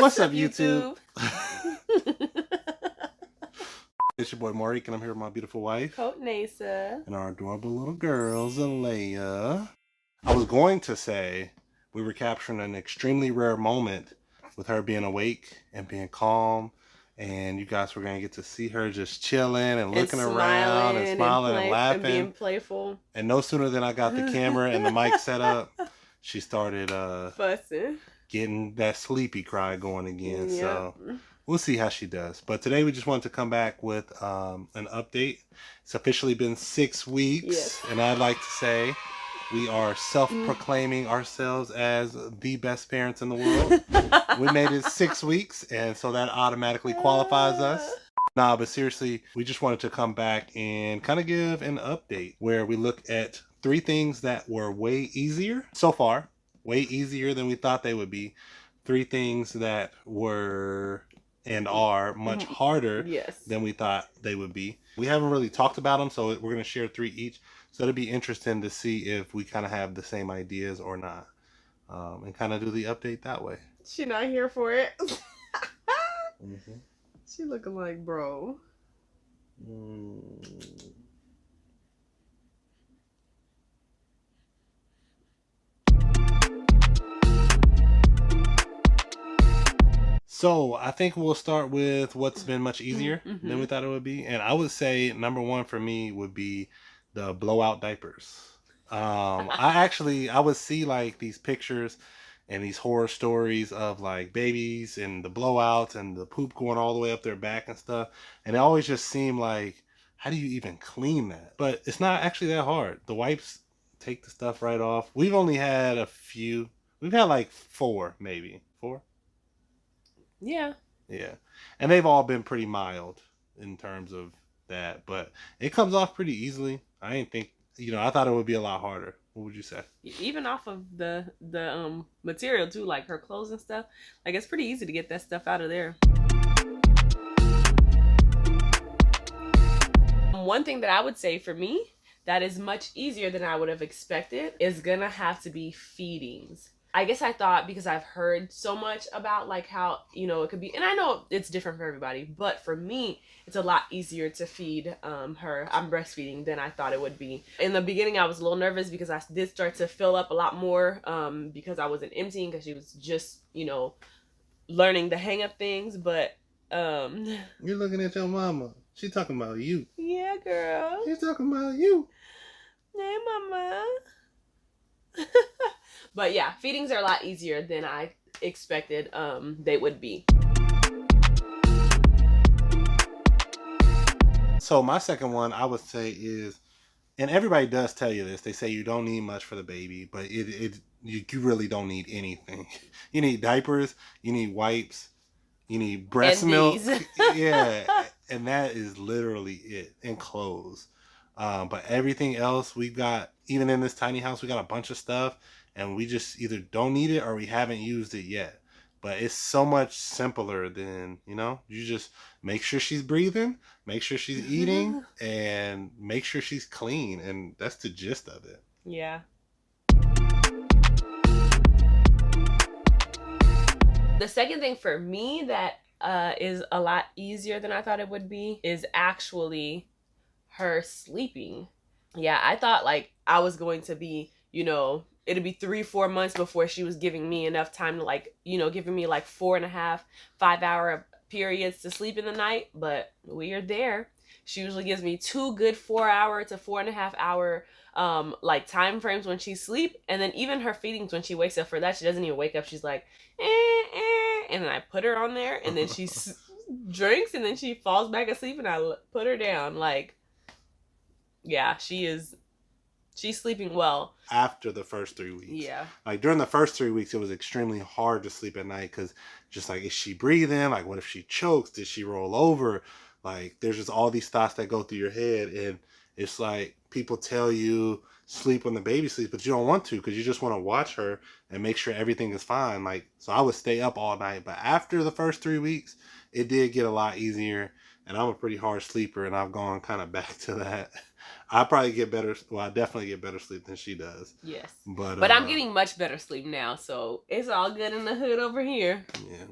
What's up, YouTube? It's your boy Marek, and I'm here with my beautiful wife, Kothney-Issa, and our adorable little girl, Zalayah. I was going to say we were capturing an extremely rare moment with her being awake and being calm, and you guys were going to get to see her just chilling and looking around and smiling and laughing and being playful. And no sooner than I got the camera and the mic set up, she started fussing, getting that sleepy cry going again. Yep. So we'll see how she does. But today we just wanted to come back with an update. It's officially been 6 weeks. Yes. And I'd like to say we are self-proclaiming ourselves as the best parents in the world. We made it 6 weeks, and so that automatically qualifies us. Nah, but seriously, we just wanted to come back and kind of give an update where we look at 3 things that were way easier so far. Way easier than we thought they would be. 3 things that were and are much harder than we thought they would be. We haven't really talked about them, so we're going to share 3 each. So it'll be interesting to see if we kind of have the same ideas or not. And kind of do the update that way. She not here for it. She looking like, bro. So I think we'll start with what's been much easier than we thought it would be. And I would say number 1 for me would be the blowout diapers. I would see like these pictures and these horror stories of like babies and the blowouts and the poop going all the way up their back and stuff. And it always just seemed like, how do you even clean that? But it's not actually that hard. The wipes take the stuff right off. We've only had a few. We've had like 4, maybe. 4? Yeah. Yeah. And they've all been pretty mild in terms of that. But it comes off pretty easily. I didn't think, I thought it would be a lot harder. What would you say? Even off of the material too, like her clothes and stuff. Like it's pretty easy to get that stuff out of there. One thing that I would say for me that is much easier than I would have expected is gonna have to be feedings. I guess I thought, because I've heard so much about like how, it could be, and I know it's different for everybody, but for me, it's a lot easier to feed her. I'm breastfeeding than I thought it would be. In the beginning, I was a little nervous because I did start to fill up a lot more because I wasn't emptying, because she was just, learning the hang of things, but... You're looking at your mama. She talking about you. Yeah, girl. She's talking about you. Hey, mama. But yeah, feedings are a lot easier than I expected they would be. So my second one I would say is, and everybody does tell you this, they say you don't need much for the baby, but you really don't need anything. You need diapers, you need wipes, you need breast milk. Yeah, and that is literally it, and clothes. But everything else we've got, even in this tiny house, we got a bunch of stuff, and we just either don't need it or we haven't used it yet. But it's so much simpler than, you just make sure she's breathing, make sure she's eating, and make sure she's clean. And that's the gist of it. Yeah. The second thing for me that is a lot easier than I thought it would be is actually her sleeping. Yeah, I thought like I was going to be, it'd be 3-4 months before she was giving me enough time to like, giving me like 4.5, 5-hour periods to sleep in the night. But we are there. She usually gives me 2 good 4-hour to 4.5 hour like time frames when she sleep. And then even her feedings, when she wakes up for that, she doesn't even wake up. She's like, and then I put her on there, and then she drinks, and then she falls back asleep, and I put her down. Like, yeah, she's sleeping well. After the first 3 weeks. Yeah. Like during the first 3 weeks, it was extremely hard to sleep at night because just like, is she breathing? Like, what if she chokes? Did she roll over? Like, there's just all these thoughts that go through your head. And it's like, people tell you sleep when the baby sleeps, but you don't want to because you just want to watch her and make sure everything is fine. Like, so I would stay up all night. But after the first 3 weeks, it did get a lot easier. And I'm a pretty hard sleeper, and I've gone kind of back to that. I probably get better. Well, I definitely get better sleep than she does. Yes. But I'm getting much better sleep now, so it's all good in the hood over here. Yeah.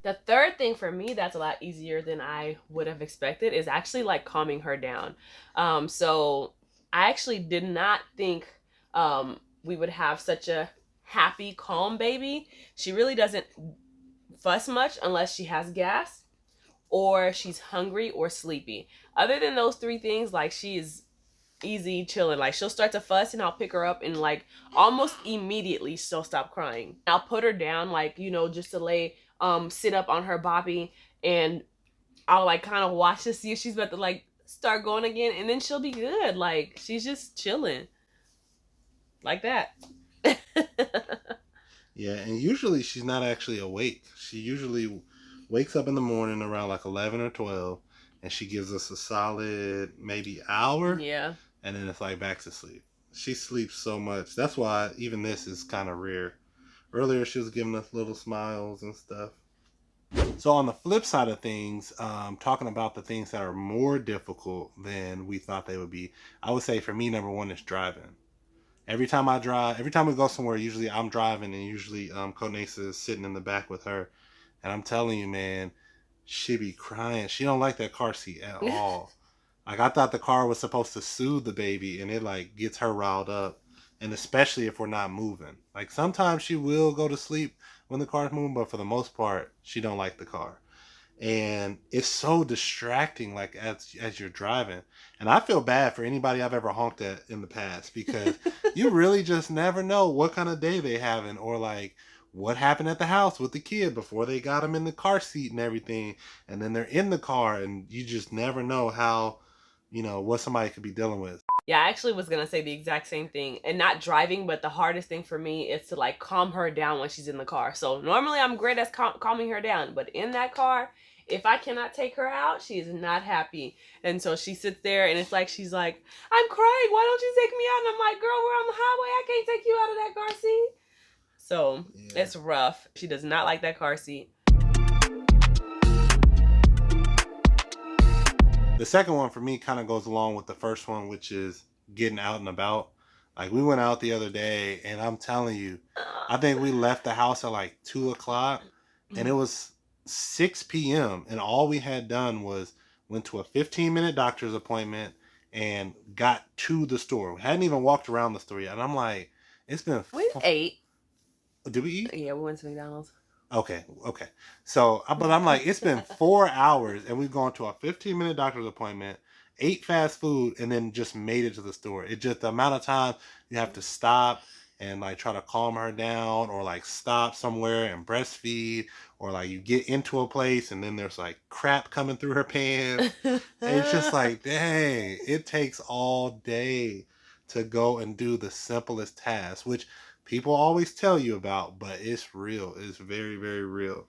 The third thing for me that's a lot easier than I would have expected is actually like calming her down. So I actually did not think we would have such a happy, calm baby. She really doesn't fuss much unless she has gas or she's hungry or sleepy. Other than those three things, like she is easy chilling. Like she'll start to fuss and I'll pick her up and like almost immediately she'll stop crying. I'll put her down like, you know, just to lay sit up on her boppy, and I'll like kind of watch to see if she's about to like start going again, and then she'll be good. Like she's just chilling. Like that. Yeah, and usually she's not actually awake. She usually wakes up in the morning around like 11 or 12, and she gives us a solid maybe hour. Yeah. And then it's like back to sleep. She sleeps so much. That's why even this is kind of rare. Earlier she was giving us little smiles and stuff. So on the flip side of things, talking about the things that are more difficult than we thought they would be, I would say for me, number one is driving. Every time we go somewhere, usually I'm driving, and usually Kothney-Issa is sitting in the back with her. And I'm telling you, man, she be crying. She don't like that car seat at all. Like, I thought the car was supposed to soothe the baby, and it like gets her riled up. And especially if we're not moving. Like, sometimes she will go to sleep when the car's moving, but for the most part, she don't like the car. And it's so distracting, like, as you're driving. And I feel bad for anybody I've ever honked at in the past, because you really just never know what kind of day they having, or like what happened at the house with the kid before they got him in the car seat and everything. And then they're in the car, and you just never know how, you know, what somebody could be dealing with. Yeah, I actually was gonna say the exact same thing. And not driving, but the hardest thing for me is to like calm her down when she's in the car. So normally I'm great at calming her down, but in that car, if I cannot take her out, she is not happy. And so she sits there, and it's like she's like, I'm crying, why don't you take me out? And I'm like, girl, we're on the highway, I can't take you out of that car seat. So yeah, it's rough. She does not like that car seat. The second one for me kind of goes along with the first one, which is getting out and about. Like, we went out the other day, and I'm telling you, I think we left the house at like 2 o'clock, and it was 6 p.m. And all we had done was went to a 15-minute doctor's appointment and got to the store. We hadn't even walked around the store yet. And I'm like, it's been... We ate. Did we eat? Yeah, we went to McDonald's. Okay. So, but I'm like, it's been 4 hours, and we've gone to a 15-minute doctor's appointment, ate fast food, and then just made it to the store. It just, the amount of time you have to stop and like try to calm her down, or like stop somewhere and breastfeed, or like you get into a place and then there's like crap coming through her pants. And it's just like, dang, it takes all day to go and do the simplest tasks, which people always tell you about, but it's real. It's very, very real.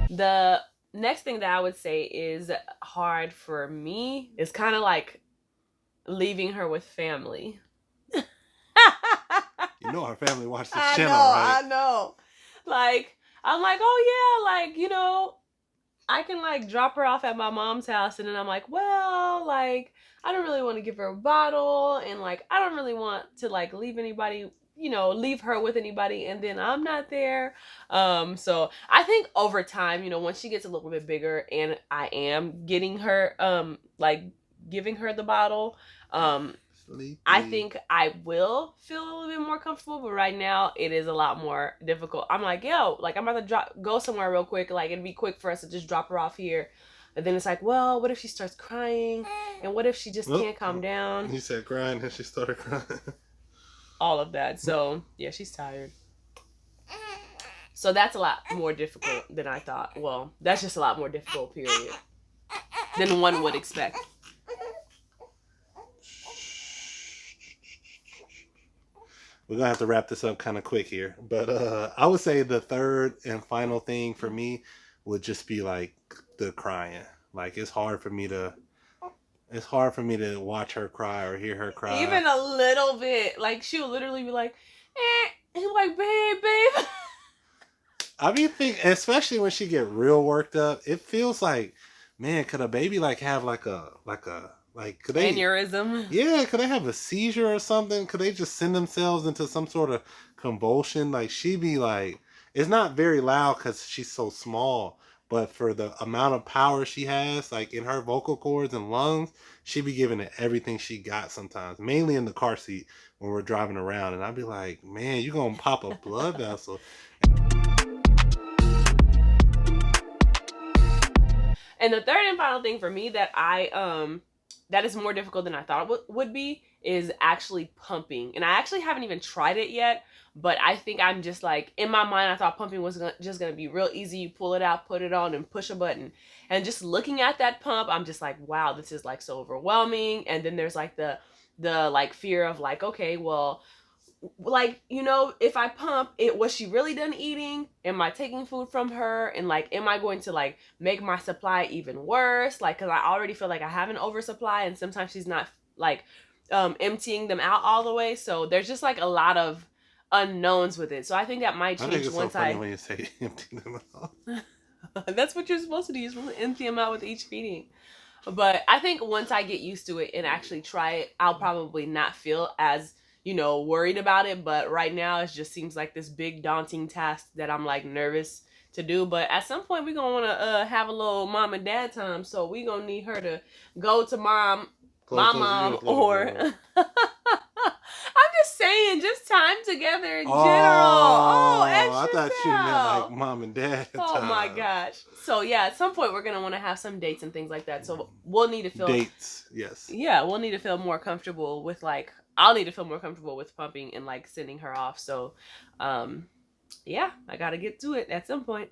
The next thing that I would say is hard for me is kind of like leaving her with family. You know her family watch this channel, right? I know. Like, I'm like, oh yeah, like, you know, I can like drop her off at my mom's house, and then I'm like, well, like, I don't really want to give her a bottle, and like, I don't really want to like leave anybody, you know, leave her with anybody, and then I'm not there. So I think over time, you know, once she gets a little bit bigger and I am getting her, like giving her the bottle, I think I will feel a little bit more comfortable, but right now it is a lot more difficult. I'm like, yo, like I'm about to go somewhere real quick. Like, it'd be quick for us to just drop her off here. And then it's like, well, what if she starts crying? And what if she just can't calm down? He said crying, and she started crying. All of that. So yeah, she's tired. So that's a lot more difficult than I thought. Well, that's just a lot more difficult, period, than one would expect. We're going to have to wrap this up kind of quick here. But I would say the third and final thing for me would just be like the crying. Like, it's hard for me to watch her cry or hear her cry. Even a little bit. Like, she'll literally be like, and like, babe. I mean, especially when she get real worked up, it feels like, man, could a baby like have like a Like, could they... Aneurysm. Yeah, could they have a seizure or something? Could they just send themselves into some sort of convulsion? Like, she be like... It's not very loud because she's so small, but for the amount of power she has, like, in her vocal cords and lungs, she be giving it everything she got sometimes. Mainly in the car seat when we're driving around. And I'd be like, man, you gonna pop a blood vessel. And the third and final thing for me that that is more difficult than I thought it would be is actually pumping. And I actually haven't even tried it yet, but I think I'm just like, in my mind, I thought pumping was just going to be real easy. You pull it out, put it on, and push a button. And just looking at that pump, I'm just like, wow, this is like so overwhelming. And then there's like the like fear of like, okay, well, like, you know, if I pump it, was she really done eating? Am I taking food from her? And like, am I going to like make my supply even worse? Like, cause I already feel like I have an oversupply, and sometimes she's not like emptying them out all the way. So there's just like a lot of unknowns with it. So I think that might change. I think it's once so funny when you say empty them out. That's what you're supposed to do. You're supposed to empty them out with each feeding. But I think once I get used to it and actually try it, I'll probably not feel as, you know, worried about it. But right now it just seems like this big daunting task that I'm like nervous to do. But at some point we're gonna want to have a little mom and dad time, so we're gonna need her to go to my mom, or I'm just saying, just time together in general. I thought you meant like mom and dad time. Oh my gosh. So yeah, at some point we're gonna want to have some dates and things like that. So we'll need to feel dates. Yes. Yeah, we'll need to feel more comfortable with like, I'll need to feel more comfortable with pumping and like sending her off. So yeah, I gotta get to it at some point.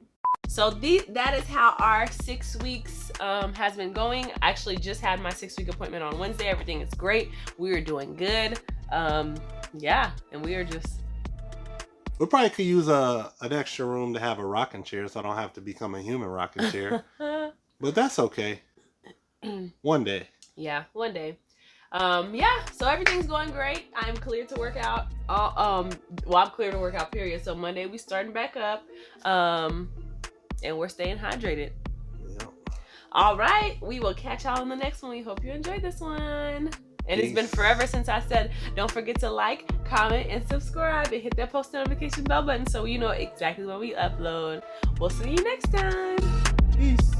So that is how our 6 weeks has been going. I actually just had my 6-week appointment on Wednesday. Everything is great. We are doing good. Yeah, and we are just... We probably could use an extra room to have a rocking chair, so I don't have to become a human rocking chair. But that's okay. One day. Yeah, one day. Yeah, so everything's going great. I'm cleared to work out. Well, I'm clear to work out, period. So Monday we starting back up. And we're staying hydrated. Yep. All right, we will catch y'all in the next one. We hope you enjoyed this one. And Peace. It's been forever since I said, don't forget to like, comment, and subscribe, and hit that post notification bell button so you know exactly when we upload. We'll see you next time. Peace.